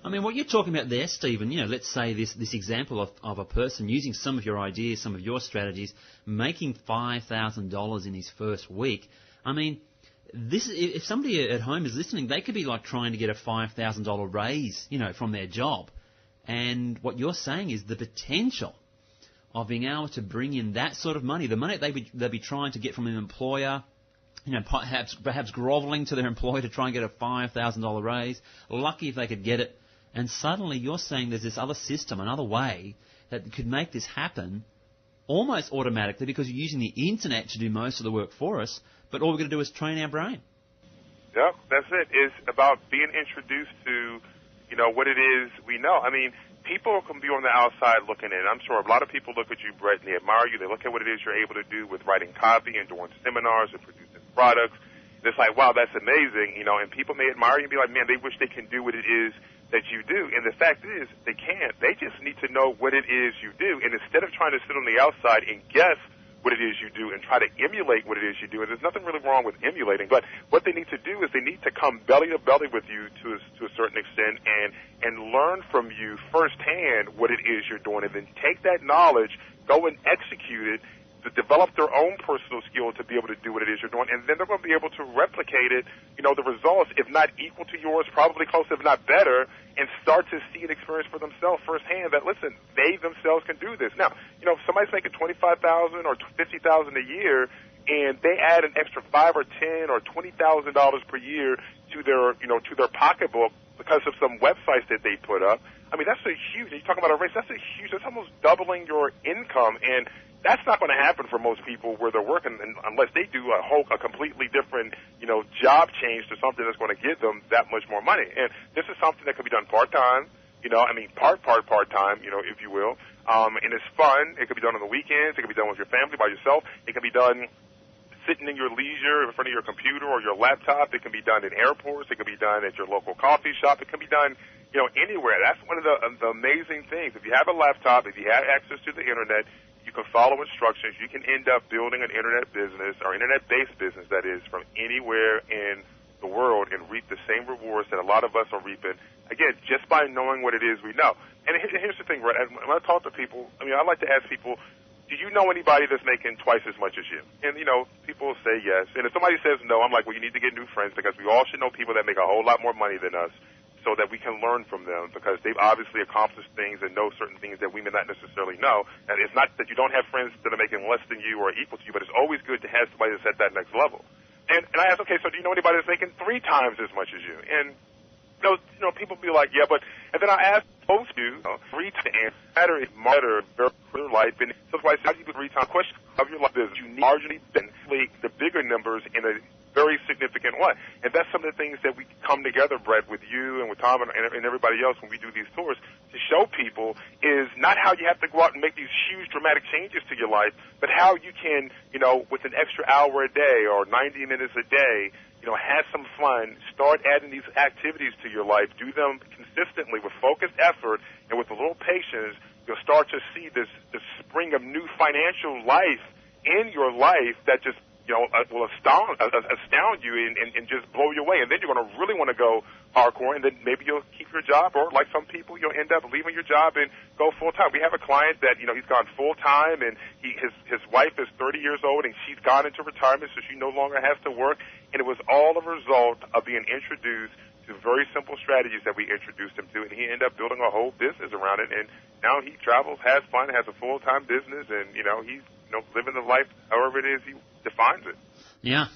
I mean, what you're talking about there, Stephen, let's say this example of a person using some of your ideas, some of your strategies, making $5,000 in his first week. I mean, if somebody at home is listening, they could be like trying to get a $5,000 raise, from their job. And what you're saying is the potential of being able to bring in that sort of money, the money they'd be trying to get from an employer, perhaps grovelling to their employer to try and get a $5,000 raise, lucky if they could get it. And suddenly you're saying there's this other system, another way that could make this happen almost automatically because you're using the internet to do most of the work for us, but all we're going to do is train our brain. Yep, that's it. It's about being introduced to, what it is we know. I mean, people can be on the outside looking in. I'm sure a lot of people look at you, Brett, and they admire you. They look at what it is you're able to do with writing copy and doing seminars and producing products. It's like, wow, that's amazing, and people may admire you and be like, man, they wish they can do what it is that you do. And the fact is, they can't. They just need to know what it is you do. And instead of trying to sit on the outside and guess what it is you do and try to emulate what it is you do, and there's nothing really wrong with emulating, but what they need to do is they need to come belly to belly with you to a certain extent and learn from you firsthand what it is you're doing, and then take that knowledge, go and execute it, to develop their own personal skill to be able to do what it is you're doing, and then they're going to be able to replicate it, the results, if not equal to yours, probably close, if not better, and start to see and experience for themselves firsthand that, listen, they themselves can do this. Now, if somebody's making $25,000 or $50,000 a year, and they add an extra $5,000 or $10,000 or $20,000 per year to their pocketbook because of some websites that they put up, I mean, that's you're talking about a raise, that's almost doubling your income, and that's not going to happen for most people where they're working unless they do a completely different, job change to something that's going to give them that much more money. And this is something that can be done part-time, part-time, if you will. And it's fun. It can be done on the weekends. It can be done with your family, by yourself. It can be done sitting in your leisure in front of your computer or your laptop. It can be done in airports. It can be done at your local coffee shop. It can be done, anywhere. That's one of the amazing things. If you have a laptop, if you have access to the internet, you can follow instructions. You can end up building an internet business or internet-based business, that is, from anywhere in the world and reap the same rewards that a lot of us are reaping, again, just by knowing what it is we know. And here's the thing, Brett. When I talk to people, I like to ask people, do you know anybody that's making twice as much as you? And, people say yes. And if somebody says no, I'm like, well, you need to get new friends because we all should know people that make a whole lot more money than us, so that we can learn from them because they've obviously accomplished things and know certain things that we may not necessarily know. And it's not that you don't have friends that are making less than you or equal to you, but it's always good to have somebody that's at that next level. And I ask, okay, so do you know anybody that's making 3 times as much as you? And, people be like, yeah, but, and then I ask both you, 3 times, matter very life. And so that's why I said, how do you do 3 times? Question of your life is you need marginally the bigger numbers in a very significant way. And that's some of the things that we come together, Brett, with you and with Tom and everybody else when we do these tours to show people is not how you have to go out and make these huge dramatic changes to your life, but how you can, with an extra hour a day or 90 minutes a day, have some fun, start adding these activities to your life, do them consistently with focused effort and with a little patience, you'll start to see this spring of new financial life in your life that just will astound you and just blow you away. And then you're going to really want to go hardcore, and then maybe you'll keep your job, or like some people, you'll end up leaving your job and go full-time. We have a client that, he's gone full-time, and his wife is 30 years old, and she's gone into retirement, so she no longer has to work. And it was all a result of being introduced to very simple strategies that we introduced him to, and he ended up building a whole business around it. And now he travels, has fun, has a full-time business, and, he's living the life however it is he defines it. Yeah,